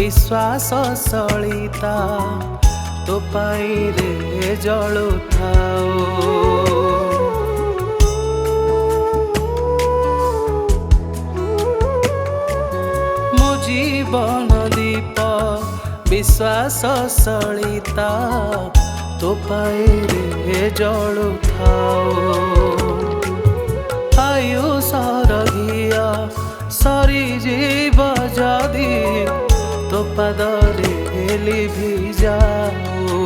विश्वास सलिता तो पाई रे जलु थाओ। मो जीवन दीप विश्वास सलिता तो पाई रे जलु थाओ। आयु सरगिया सरी जीव जदि तो पादरे लिभि जाओ।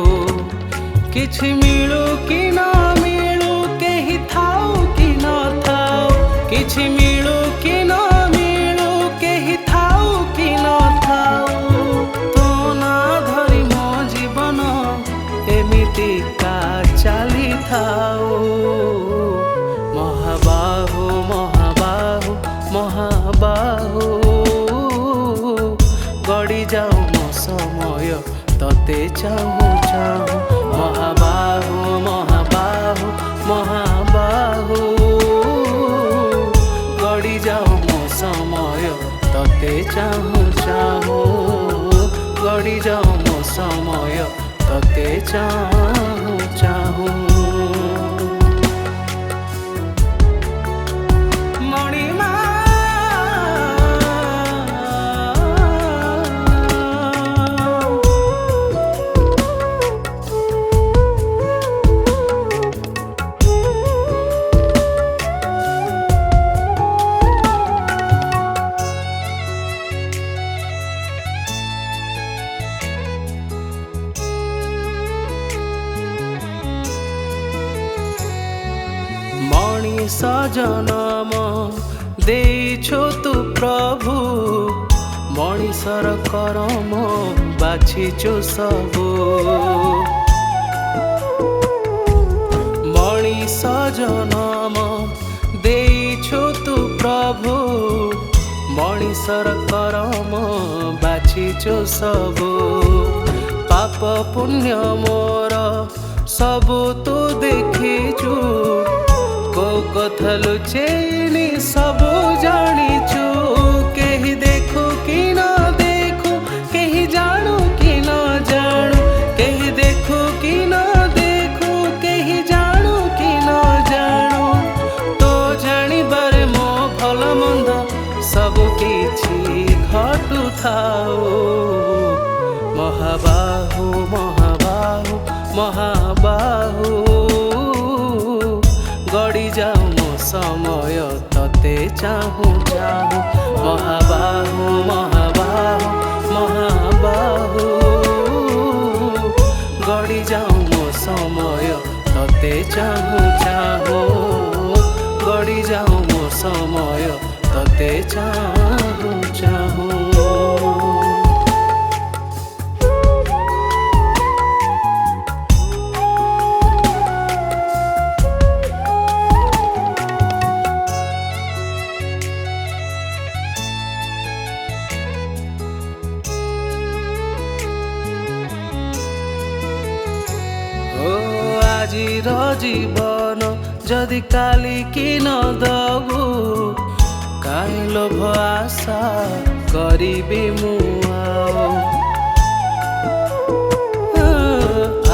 किछि मिलू कि न मिलू केहि थाऊ कि न थाऊ, किछि मिलू कि न मिलू केहि थाऊ कि न थाऊ। तो ना धरि मो जीवन एमिति का चली थाऊ। महाबाहु महाबाहु महाबाहु गड़ी जाऊ मो समय तते चाहूँ चाहूँ। महाबाहु महाबाहु महाबाहु गड़ी जाऊ मो समय तते चाहूँ चाहूँ। गड़ी जाऊ मो समय तते चाहूँ चाहूँ। मनीष जनम देइछो तु प्रभु, मनीषर करम बाछिछु सबु। मनीष जनम देइछो तु प्रभु, मनीषर करम बाछिछु सबु। पाप पुण्य मोर सबु तु देखिछु, को कथा लुचेनी सबु जानिछु। केहि देखु कि न देखु, केहि जानू कि न जानू, केहि देखु कि न देखु, केहि जानू कि न जानू। तो जानिबारे मो भल मंद सबु किछि घटु थाओ। महाबाहु महाबाहु महाबाहु गड़ी जाऊ मो समय तते चाहूँ चाहूँ। महाबाहु महाबाहु महाबाहु गड़ी जाऊ मो समय तते चाहूँ चाहूँ। गड़ी जाऊ मो समय तते चाहूँ चाहूँ। आजिर जीवन जदि काली कि न दबु, काहे लोभ आशा करिबि मु आओ।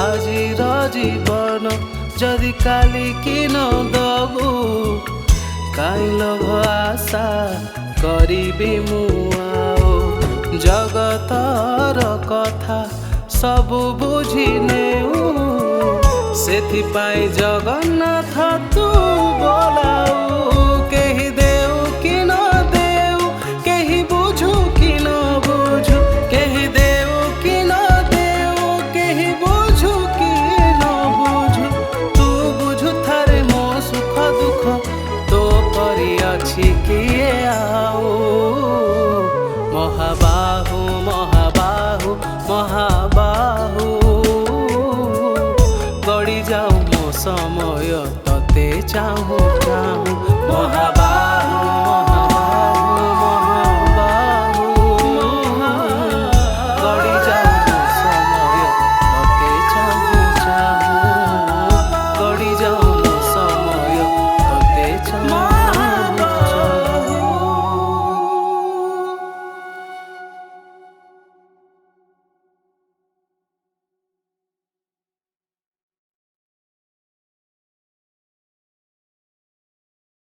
आजिर जीवन जदि काली कि न दबु, काहे लोभ आशा करिबि मु आओ। जगतर कथा सबु बुझि नेउ, सेथिपाई जगन्नाथ